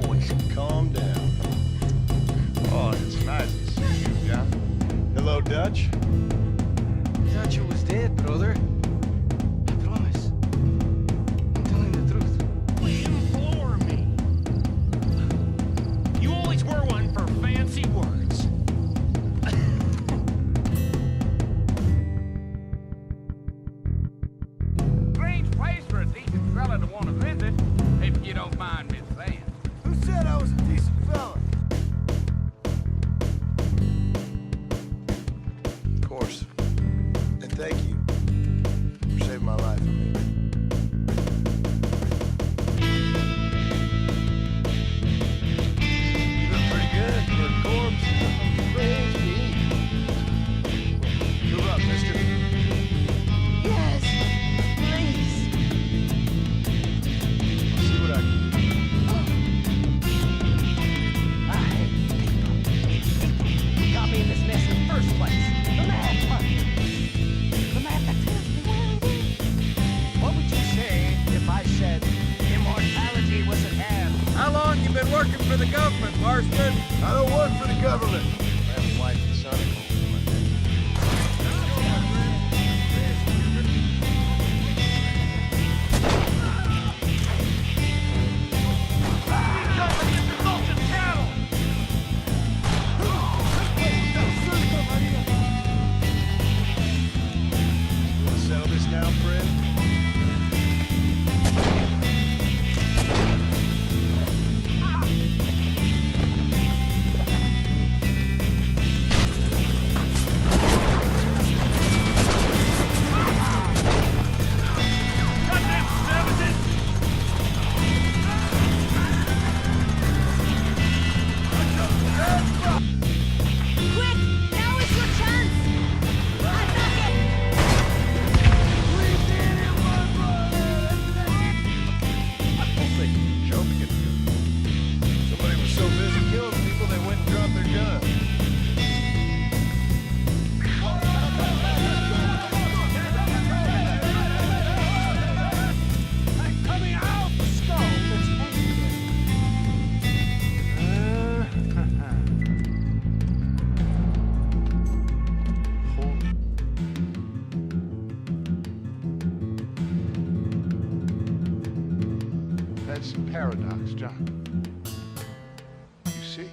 boys. Calm down. Oh, it's nice to see you, John. Hello, Dutch. Thought you was dead, brother. I promise. I'm telling the truth. Implore me. You always were one for fancy words. Strange place for a decent fella to want to visit, if you don't mind me saying. Who said I was a decent fella? Of course. And thank you for saving my life. You look pretty good for a corpse. Praise me. Move up, mister. Yes, please. I'll see what I can do. I hate people. Who got me in this mess in the first place? The mad one. The man that tells me where it is. What would you say if I said immortality was at hand? How long you been working for the government, Marston? I don't work for the government. I have a wife and son at home. You wanna settle this now, friend? Quick! Now is your chance! Attack it! Joking. Somebody was so busy killing people they went and dropped their gun. Coming out the skull that's That's paradox, John. You see?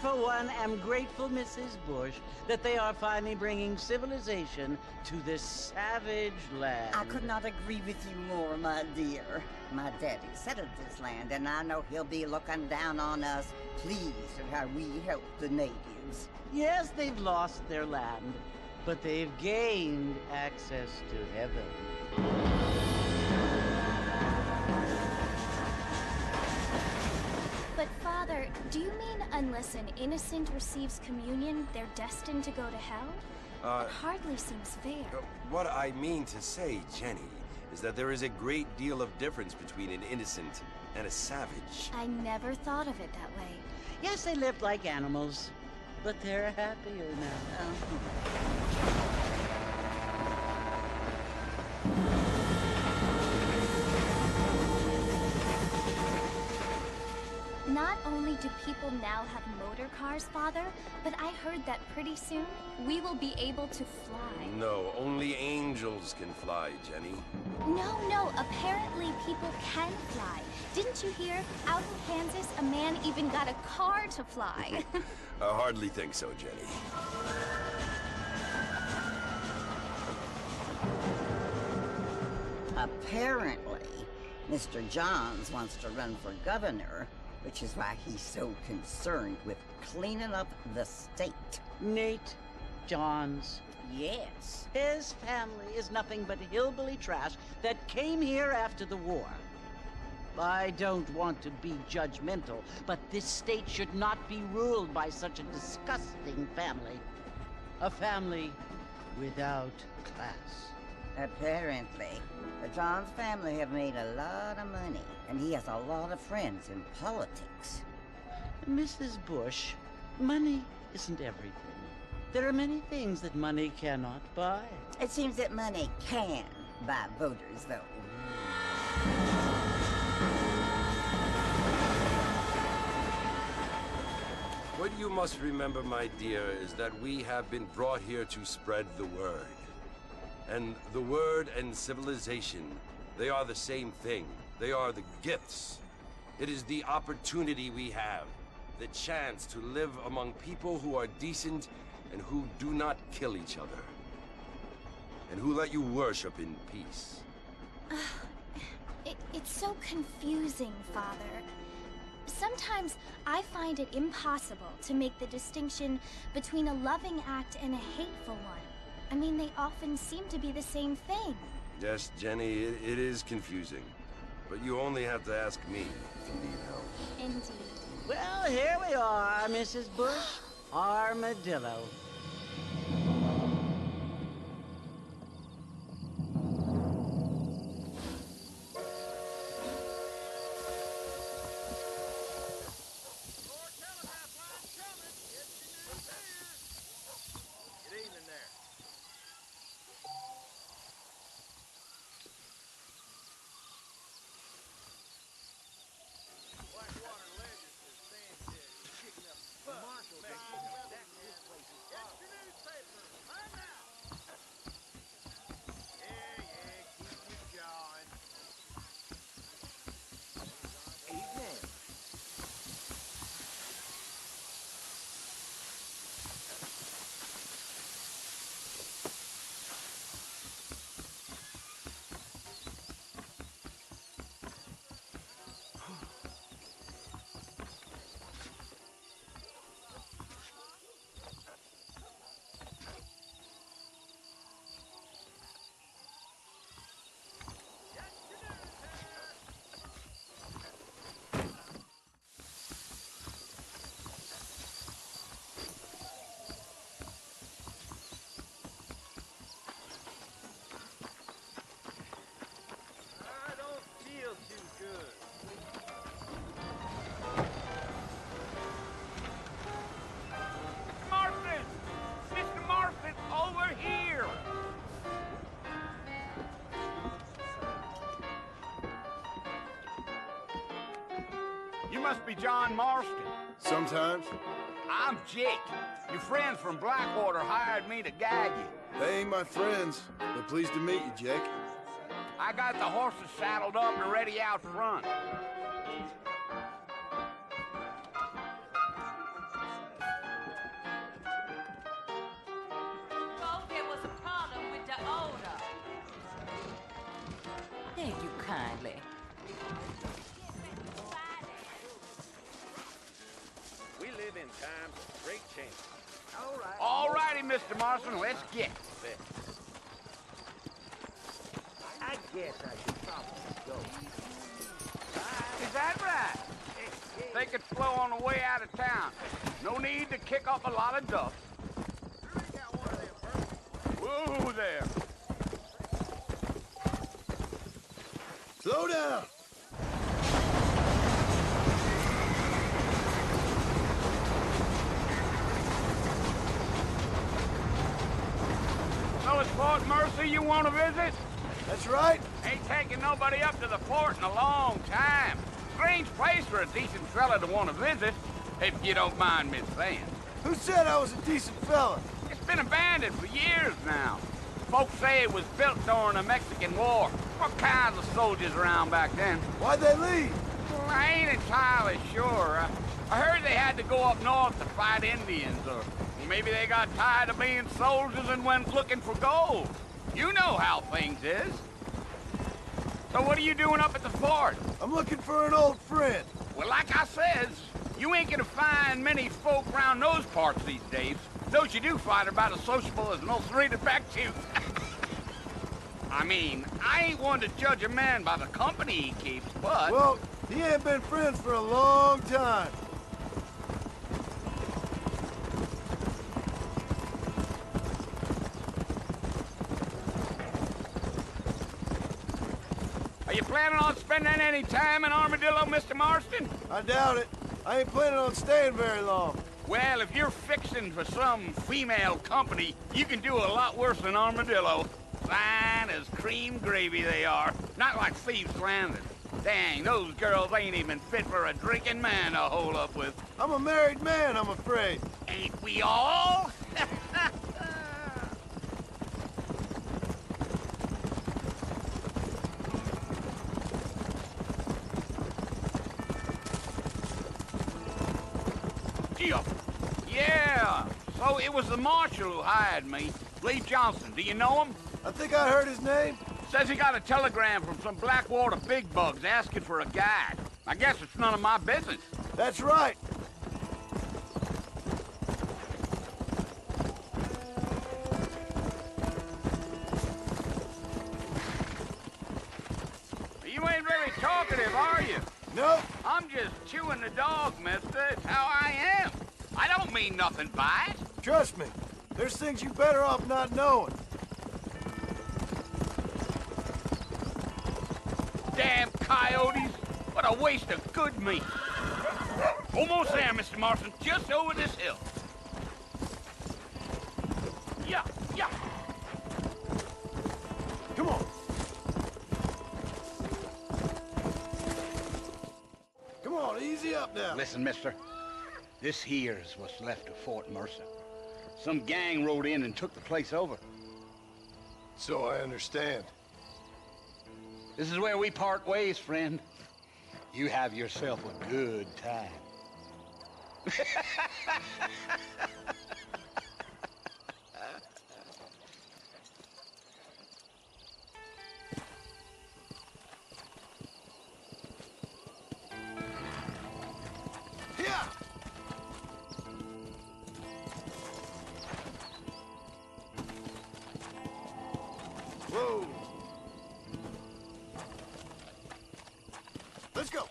for one, am grateful, Mrs. Bush, that they are finally bringing civilization to this savage land. I could not agree with you more, my dear. My daddy settled this land, and I know he'll be looking down on us, pleased at how we help the natives. Yes, they've lost their land, but they've gained access to heaven. But Father, do you mean unless an innocent receives communion, they're destined to go to hell? It hardly seems fair. What I mean to say, Jenny, is that there is a great deal of difference between an innocent and a savage. I never thought of it that way. Yes, they lived like animals, but they're happier now. Not only do people now have motor cars, Father, but I heard that pretty soon we will be able to fly. No, only angels can fly, Jenny. No, apparently people can fly. Didn't you hear? Out in Kansas, a man even got a car to fly. I hardly think so, Jenny. Apparently, Mr. Johns wants to run for governor, which is why he's so concerned with cleaning up the state. Nate Johns. Yes. His family is nothing but hillbilly trash that came here after the war. I don't want to be judgmental, but this state should not be ruled by such a disgusting family. A family without class. Apparently, the Johns family have made a lot of money, and he has a lot of friends in politics. Mrs. Bush, money isn't everything. There are many things that money cannot buy. It seems that money can buy voters, though. What you must remember, my dear, is that we have been brought here to spread the word. And the word and civilization, they are the same thing. They are the gifts. It is the opportunity we have, the chance to live among people who are decent and who do not kill each other. And who let you worship in peace. It's so confusing, Father. Sometimes I find it impossible to make the distinction between a loving act and a hateful one. I mean, they often seem to be the same thing. Yes, Jenny, it is confusing. But you only have to ask me if you need help. Indeed. Well, here we are, Mrs. Bush. Armadillo. Good evening there. Blackwater Ledger says Sanchez is kicking up fuss. Marshall, that this place is get your newspaper right now. Yeah, keep you jawing. Evening. I don't feel too good. Marston! Mr. Marston, over here! You must be John Marston. Sometimes. I'm Jake. Your friends from Blackwater hired me to guide you. They ain't my friends, but pleased to meet you, Jake. I got the horses saddled up and ready out front. kindly. We live in times of great change. All righty, Mr. Marston, let's get. I guess I should probably go. Is that right? Take it slow on the way out of town. No need to kick up a lot of dust. Whoa there. Slow down! So it's Fort Mercy you want to visit? That's right. Ain't taking nobody up to the fort in a long time. Strange place for a decent fella to want to visit, if you don't mind me saying. Who said I was a decent fella? It's been abandoned for years now. Folks say it was built during the Mexican War. What kinds of soldiers around back then? Why'd they leave? Well, I ain't entirely sure. I heard they had to go up north to fight Indians, or maybe they got tired of being soldiers and went looking for gold. You know how things is. So what are you doing up at the fort? I'm looking for an old friend. Well, like I says, you ain't gonna find many folk around those parts these days. Those you do find are about as sociable as most redemptio. I mean, I ain't one to judge a man by the company he keeps, but... Well, he ain't been friends for a long time. Are you planning on spending any time in Armadillo, Mr. Marston? I doubt it. I ain't planning on staying very long. Well, if you're fixing for some female company, you can do a lot worse than Armadillo. Fine as cream gravy they are. Not like Thieves' Landing. Dang, those girls ain't even fit for a drinking man to hole up with. I'm a married man, I'm afraid. Ain't we all? Yeah, so it was the marshal who hired me. Lee Johnson, do you know him? I think I heard his name. Says he got a telegram from some Blackwater big bugs asking for a guide. I guess it's none of my business. That's right. You ain't really talkative, are you? Nope. I'm just chewing the dog, mister. It's how I am. I don't mean nothing by it. Trust me. There's things you better off not knowing. Damn coyotes. What a waste of good meat. Almost there, Mr. Marston. Just over this hill. Yeah, yeah. Come on. Come on, easy up now. Listen, mister. This here's what's left of Fort Mercer. Some gang rode in and took the place over. So I understand. This is where we part ways, friend. You have yourself a good time. Yeah. Whoa. Let's go.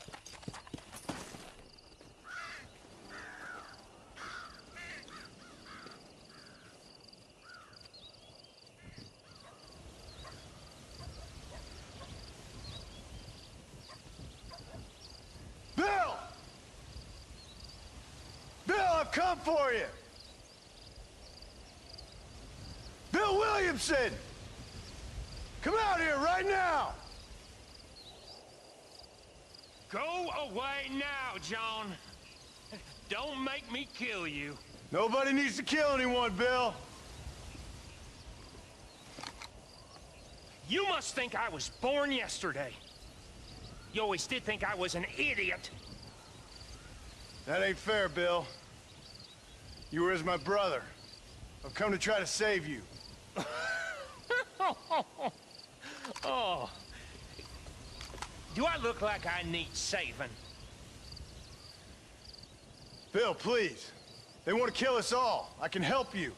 Bill! Bill, I've come for you. Bill Williamson! Come out here right now! Go away now, John. Don't make me kill you. Nobody needs to kill anyone, Bill. You must think I was born yesterday. You always did think I was an idiot. That ain't fair, Bill. You were as my brother. I've come to try to save you. Oh. Do I look like I need saving? Bill, please. They want to kill us all. I can help you.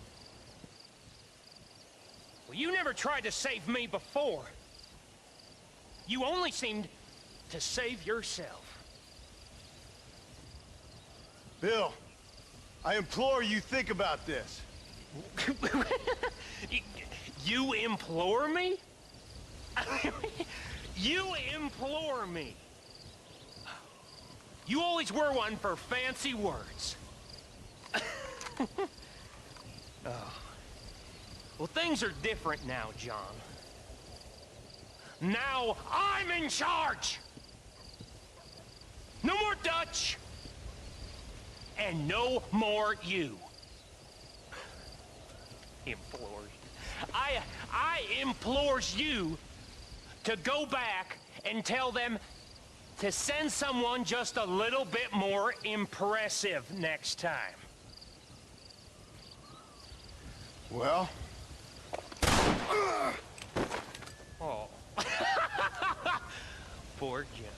Well, you never tried to save me before. You only seemed to save yourself. Bill, I implore you think about this. You implore me? You implore me. You always were one for fancy words. Oh. Well, things are different now, John. Now I'm in charge! No more Dutch! And no more you. Implores. I implores you to go back and tell them to send someone just a little bit more impressive next time. Well? Oh. Poor John.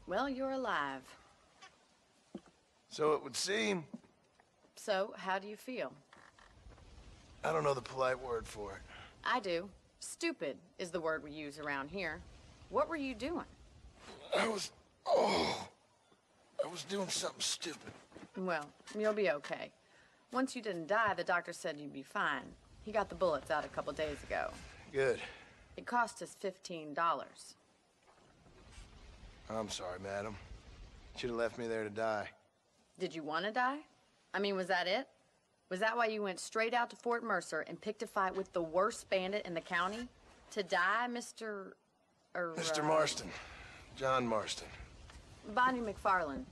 Well, you're alive. So it would seem. So, how do you feel? I don't know the polite word for it. I do. Stupid is the word we use around here. What were you doing? I was doing something stupid. Well, you'll be okay. Once you didn't die, the doctor said you'd be fine. He got the bullets out a couple days ago. Good. It cost us $15. I'm sorry, madam. Should have left me there to die. Did you want to die? I mean, was that it? Was that why you went straight out to Fort Mercer and picked a fight with the worst bandit in the county? To die, Mr. Mr. Marston. John Marston. Bonnie McFarlane.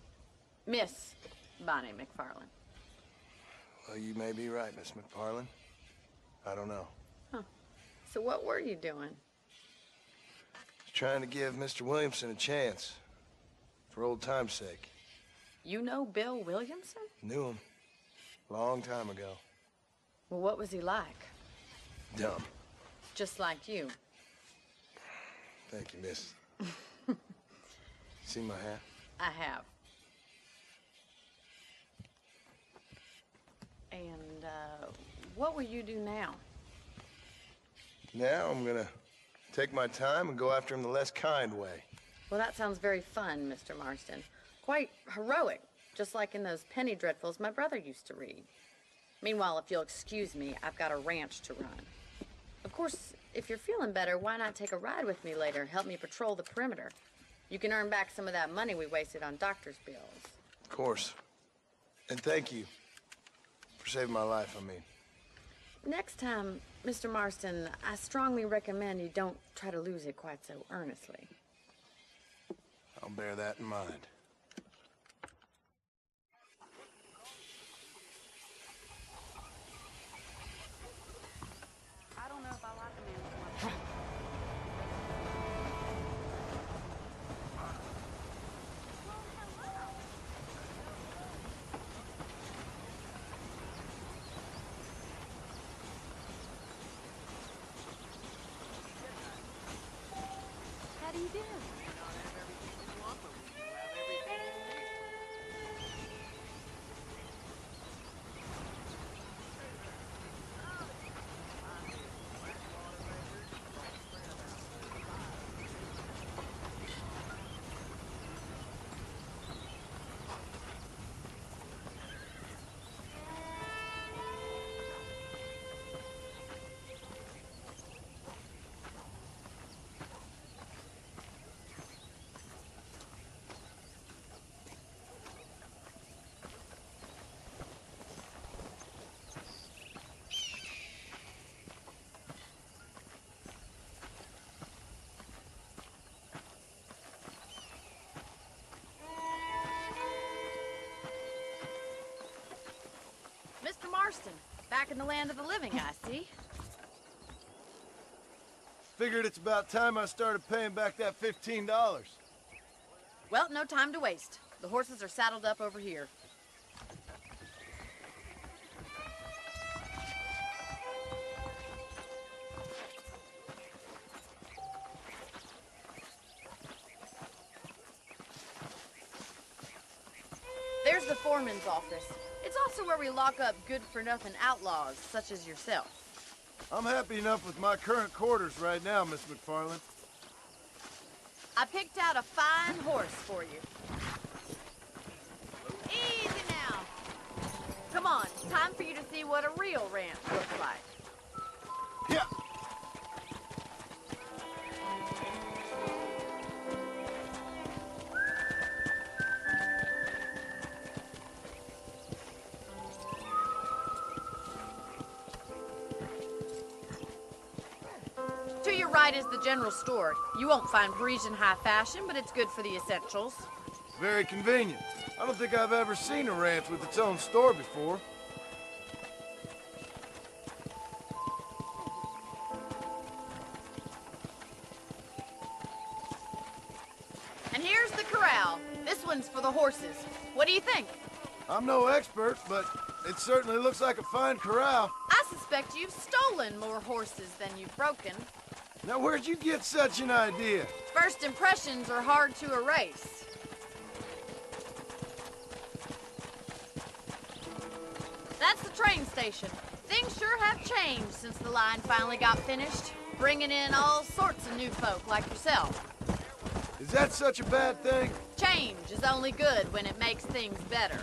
Miss Bonnie McFarlane. Well, you may be right, Miss McFarlane. I don't know. Huh. So what were you doing? Trying to give Mr. Williamson a chance. For old time's sake. You know Bill Williamson? Knew him. Long time ago. Well, what was he like? Dumb. Just like you. Thank you, miss. See my hat? I have. And, what will you do now? Now I'm gonna take my time and go after him the less kind way. Well, that sounds very fun, Mr. Marston. Quite heroic, just like in those penny dreadfuls my brother used to read. Meanwhile, if you'll excuse me, I've got a ranch to run. Of course, if you're feeling better, why not take a ride with me later? Help me patrol the perimeter. You can earn back some of that money we wasted on doctor's bills. Of course. And thank you for saving my life, I mean. Next time, Mr. Marston, I strongly recommend you don't try to lose it quite so earnestly. I'll bear that in mind. I don't know if I like the man. How do you do? Mr. Marston. Back in the land of the living, I see. Figured it's about time I started paying back that $15. Well, no time to waste. The horses are saddled up over here. There's the foreman's office. It's also where we lock up good-for-nothing outlaws, such as yourself. I'm happy enough with my current quarters right now, Miss McFarland. I picked out a fine horse for you. Easy now. Come on, time for you to see what a real ranch looks like. Yeah. To your right is the general store. You won't find Parisian high fashion, but it's good for the essentials. Very convenient. I don't think I've ever seen a ranch with its own store before. And here's the corral. This one's for the horses. What do you think? I'm no expert, but it certainly looks like a fine corral. I suspect you've stolen more horses than you've broken. Now, where'd you get such an idea? First impressions are hard to erase. That's the train station. Things sure have changed since the line finally got finished, bringing in all sorts of new folk like yourself. Is that such a bad thing? Change is only good when it makes things better.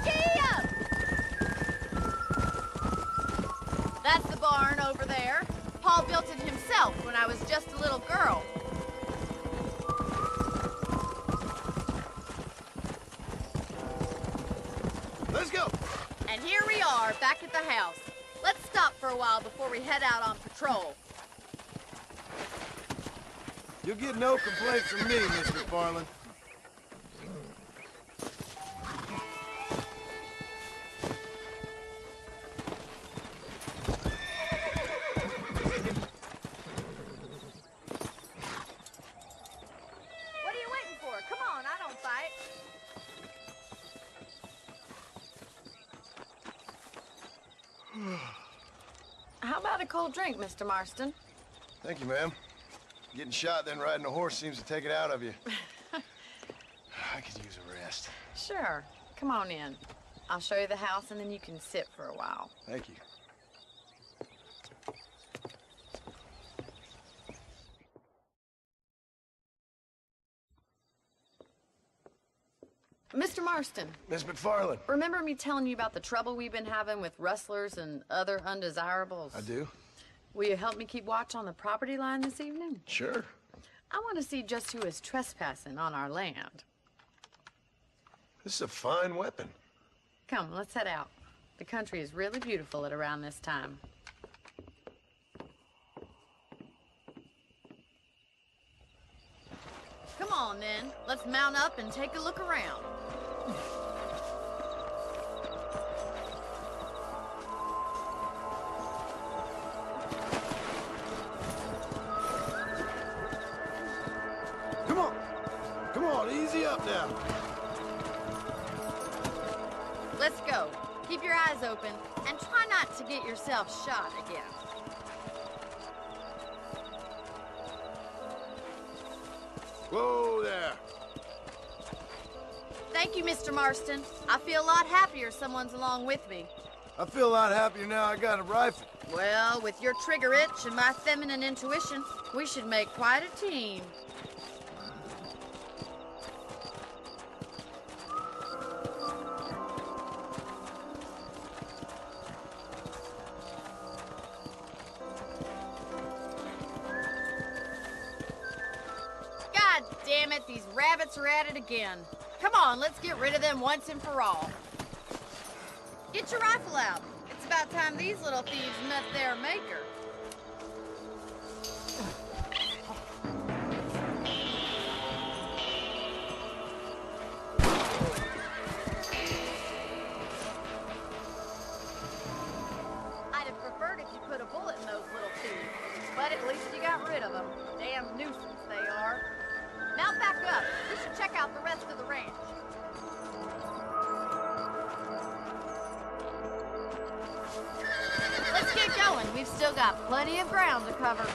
Gee up! That's the barn over there. Paul built it himself when I was just a little girl. Let's go. And here we are, back at the house. Let's stop for a while before we head out on patrol. You'll get no complaints from me, Miss McFarland. What are you waiting for? Come on, I don't fight. How about a cold drink, Mr. Marston? Thank you, ma'am. Getting shot, then riding a horse seems to take it out of you. I could use a rest. Sure. Come on in. I'll show you the house, and then you can sit for a while. Thank you. Mr. Marston, Miss McFarland. remember me telling you about the trouble we've been having with rustlers and other undesirables? I do. Will you help me keep watch on the property line this evening? Sure. I want to see just who is trespassing on our land. This is a fine weapon. Come, let's head out. The country is really beautiful at around this time. Come on, then. Let's mount up and take a look around. Come on. Come on, easy up now. Let's go. Keep your eyes open and try not to get yourself shot again. Whoa there. Thank you, Mr. Marston. I feel a lot happier someone's along with me. I feel a lot happier now I got a rifle. Well, with your trigger itch and my feminine intuition, we should make quite a team. God damn it, these rabbits are at it again. Come on, let's get rid of them once and for all. Get your rifle out. It's about time these little thieves met their maker. nuisance they are. Mount back up. We should check out the rest of the ranch. Let's get going. We've still got plenty of ground to cover.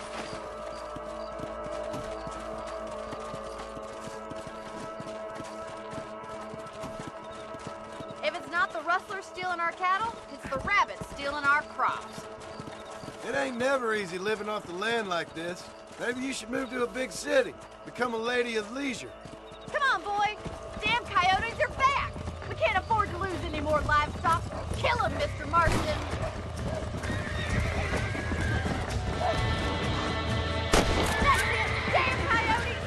If it's not the rustlers stealing our cattle, it's the rabbits stealing our crops. It ain't never easy living off the land like this. Maybe you should move to a big city. Become a lady of leisure. Come on, boy. Damn coyotes are back. We can't afford to lose any more livestock. Kill them, Mr. Marston. That's it. Damn coyotes.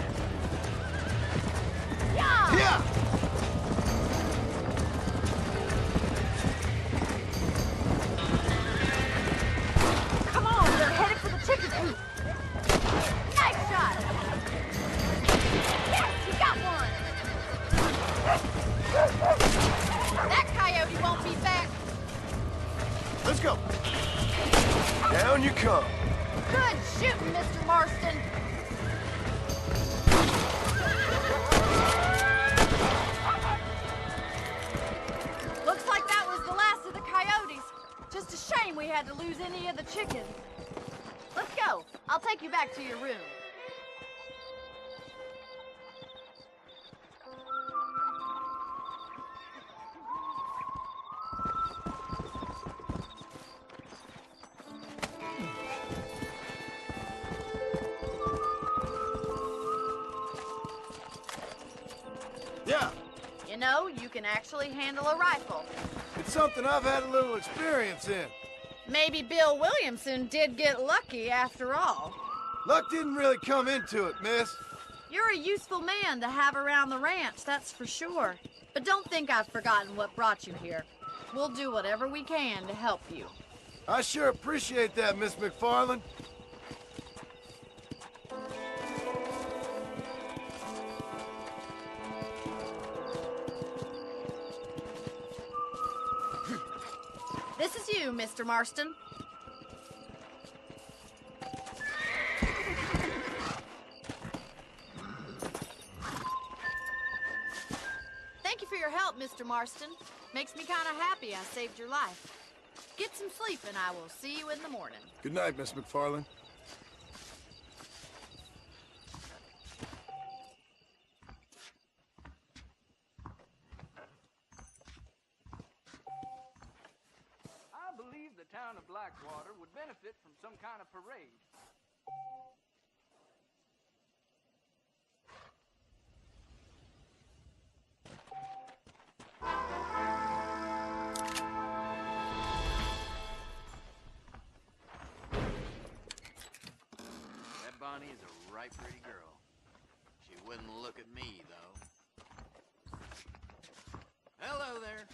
Yeah. Yeah! Come on, they're headed for the chicken coop. Nice shot. Yes, you got one. That coyote won't be back. Let's go. Down you come. Good shooting, Mr. Marston. Looks like that was the last of the coyotes. Just a shame we had to lose any of the chickens. Let's go. I'll take you back to your room. Yeah, You know, you can actually handle a rifle. it's something I've had a little experience in. Maybe Bill Williamson did get lucky after all. Luck didn't really come into it, miss. You're a useful man to have around the ranch, that's for sure. But don't think I've forgotten what brought you here. We'll do whatever we can to help you. I sure appreciate that, Miss McFarland. This is you, Mr. Marston. Thank you for your help, Mr. Marston. Makes me kind of happy I saved your life. Get some sleep and I will see you in the morning. Good night, Miss McFarland. I believe the town of Blackwater would benefit from some kind of parade. That Bonnie is a right pretty girl. She wouldn't look at me, though. Hello there.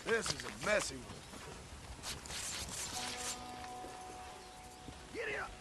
This is a messy one. Get it up!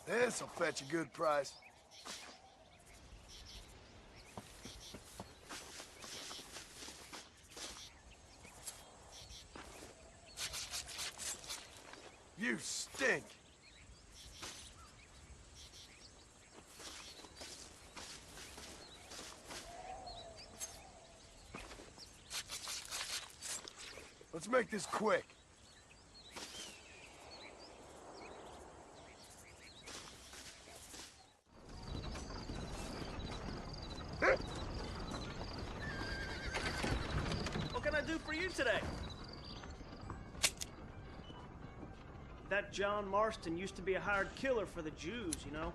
This'll fetch a good price. You stink. Let's make this quick. What can I do for you today? That John Marston used to be a hired killer for the Jews, you know?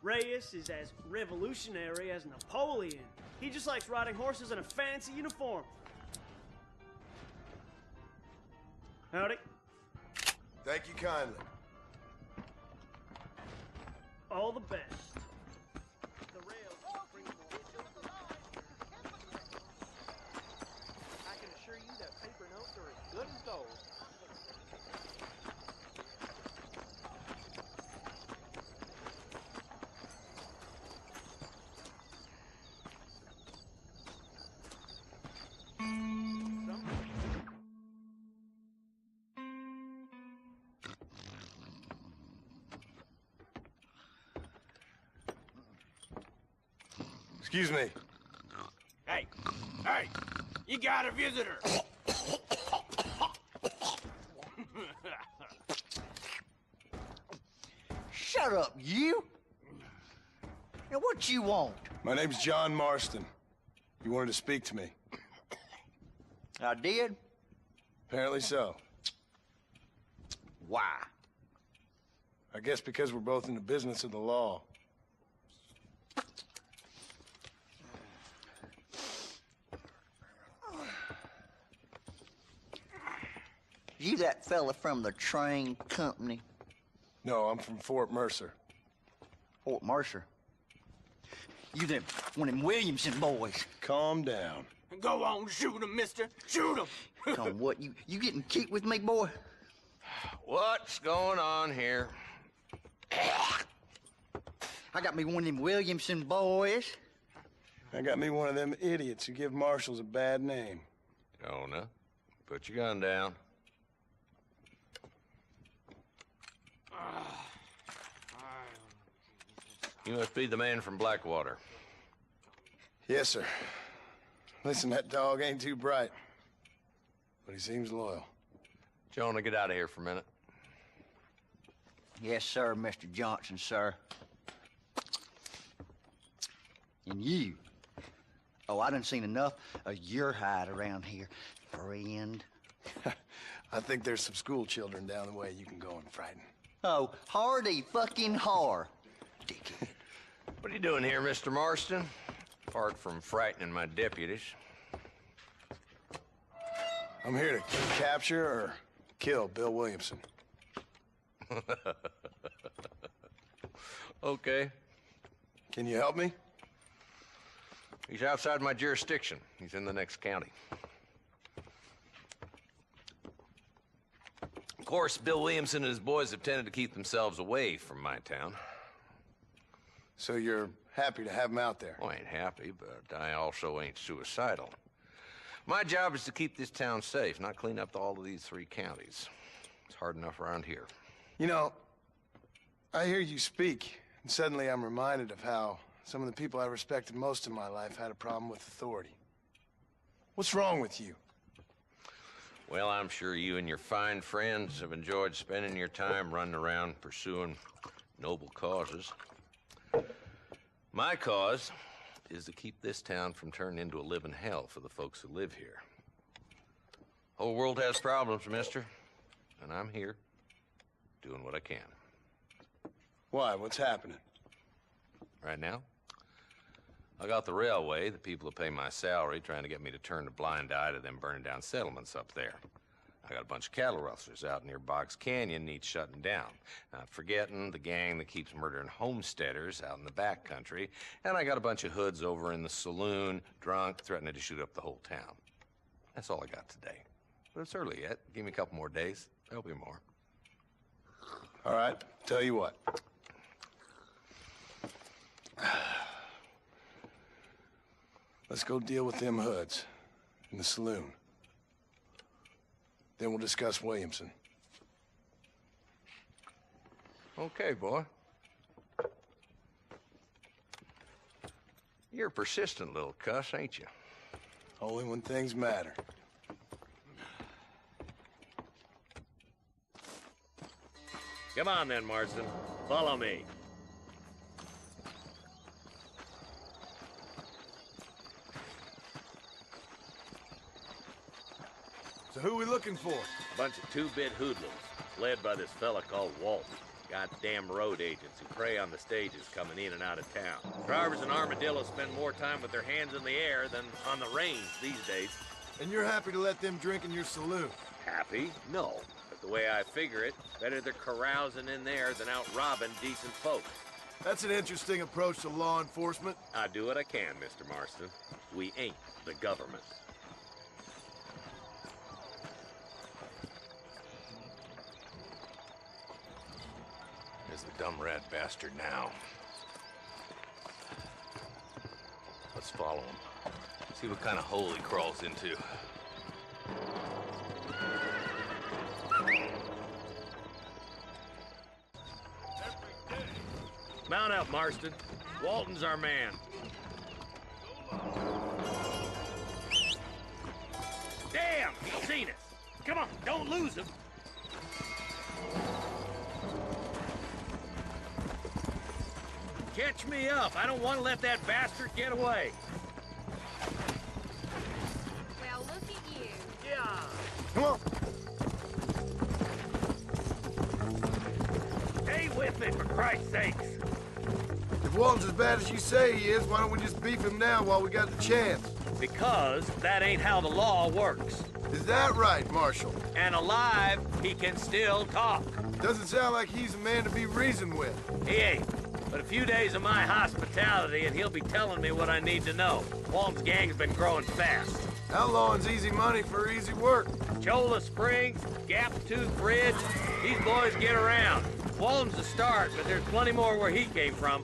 Reyes is as revolutionary as Napoleon. He just likes riding horses in a fancy uniform. Howdy. Thank you kindly. All the best. I can assure you that paper notes are as good as gold. Excuse me. Hey, hey, you got a visitor. Shut up, you! Now, what you want? My name's John Marston. You wanted to speak to me. I did? Apparently so. Why? I guess because we're both in the business of the law. You that fella from the train company? No, I'm from Fort Mercer. Fort Mercer? You them one of them Williamson boys? Calm down. Go on, shoot him, mister. Shoot him. Come what, you getting cute with me, boy? What's going on here? I got me one of them Williamson boys. I got me one of them idiots who give marshals a bad name. Jonah, put your gun down. You must be the man from Blackwater. Yes, sir. Listen, that dog ain't too bright, but he seems loyal. Jonah, get out of here for a minute. Yes, sir, Mr. Johnson, sir. And you. Oh, I done seen enough of your hide around here, friend. I think there's some school children down the way you can go and frighten. Oh, hardy fucking har. Dickhead. What are you doing here, Mr. Marston? Apart from frightening my deputies. I'm here to capture or kill Bill Williamson. Okay. Can you help me? He's outside my jurisdiction. He's in the next county. Of course, Bill Williamson and his boys have tended to keep themselves away from my town. So you're happy to have him out there? Well, I ain't happy, but I also ain't suicidal. My job is to keep this town safe, not clean up all of these 3 counties. It's hard enough around here. You know, I hear you speak, and suddenly I'm reminded of how some of the people I respected most in my life had a problem with authority. What's wrong with you? Well, I'm sure you and your fine friends have enjoyed spending your time running around pursuing noble causes. My cause is to keep this town from turning into a living hell for the folks who live here. Whole world has problems, mister, and I'm here doing what I can. Why? What's happening? Right now, I got the railway, the people who pay my salary, trying to get me to turn a blind eye to them burning down settlements up there. I got a bunch of cattle rustlers out near Box Canyon needs shutting down. Not forgetting the gang that keeps murdering homesteaders out in the back country. And I got a bunch of hoods over in the saloon, drunk, threatening to shoot up the whole town. That's all I got today. But it's early yet. Give me a couple more days. There'll be more. All right, tell you what. Let's go deal with them hoods in the saloon. Then we'll discuss Williamson. Okay, boy. You're a persistent little cuss, ain't you? Only when things matter. Come on then, Marston. Follow me. So who are we looking for? Bunch of two-bit hoodlums, led by this fella called Walton. Goddamn road agents who prey on the stages coming in and out of town. Drivers and armadillos spend more time with their hands in the air than on the range these days. And you're happy to let them drink in your saloon? Happy? No. But the way I figure it, better they're carousing in there than out robbing decent folk. That's an interesting approach to law enforcement. I do what I can, Mr. Marston. We ain't the government. There's the dumb rat bastard now. Let's follow him. See what kind of hole he crawls into. Mount up, Marston. Walton's our man. Damn, he's seen us. Come on, don't lose him. Catch me up. I don't want to let that bastard get away. Well, look at you. Yeah. Come on. Stay with me, for Christ's sakes. If Walton's as bad as you say he is, why don't we just beef him now while we got the chance? Because that ain't how the law works. Is that right, Marshal? And alive, he can still talk. Doesn't sound like he's a man to be reasoned with. He ain't. But a few days of my hospitality and he'll be telling me what I need to know. Walton's gang's been growing fast. Outlawing's easy money for easy work. Cholla Springs, Gap Tooth Bridge, these boys get around. Walton's the start, but there's plenty more where he came from.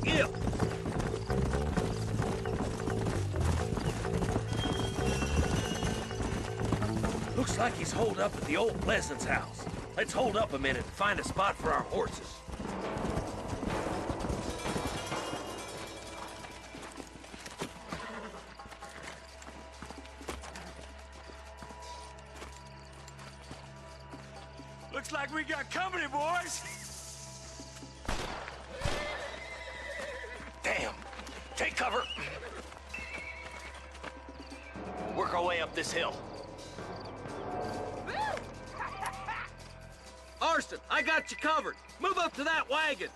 Yeah. Looks like he's holed up at the old Pleasance house. Let's hold up a minute and find a spot for our horses. Looks like we got company, boys. Damn! Take cover! Work our way up this hill. Marston, I got you covered. Move up to that wagon.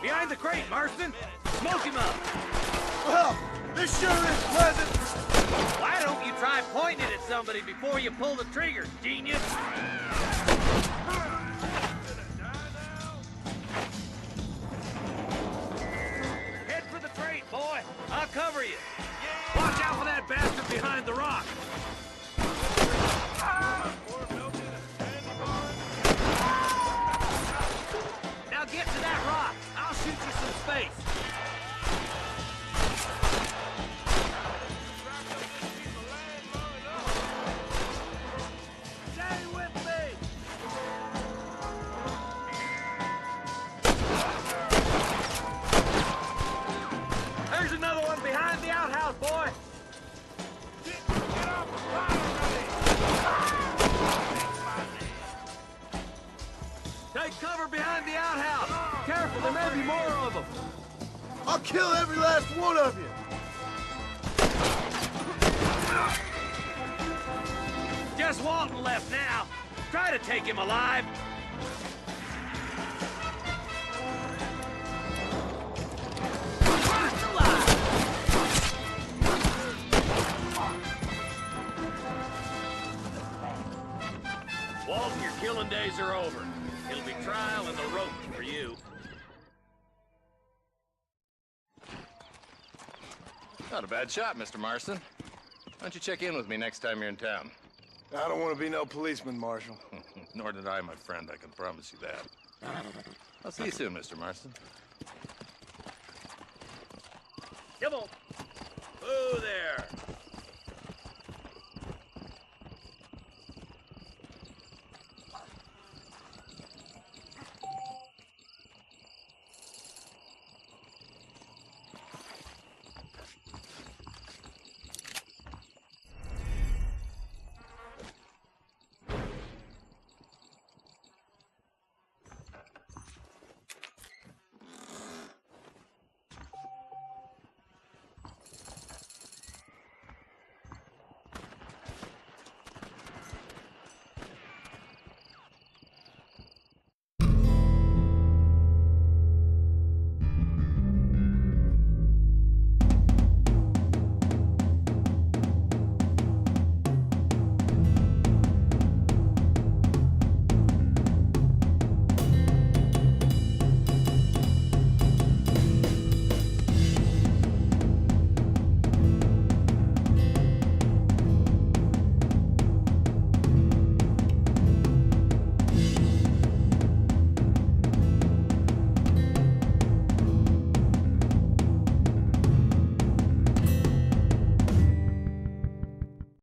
Behind the crate, Marston. Smoke him up. Well, this sure is pleasant. Why don't you try pointing it at somebody before you pull the trigger, genius? Head for the crate, cover you. Watch out for that bastard behind the rock. Now get to that rock. I'll shoot you some space. Stay with me. There's another one behind the outhouse, boy. Get off the fire already. Take cover behind the outhouse. Careful, there may be more of them. I'll kill every last one of you. Just Walton left now. Try to take him alive. Walton, your killing days are over. It'll be trial and the ropes for you. Not a bad shot, Mr. Marston. Why don't you check in with me next time you're in town? I don't want to be no policeman, Marshal. Nor did I, my friend. I can promise you that. I'll see you soon, Mr. Marston. Come on. Whoa there.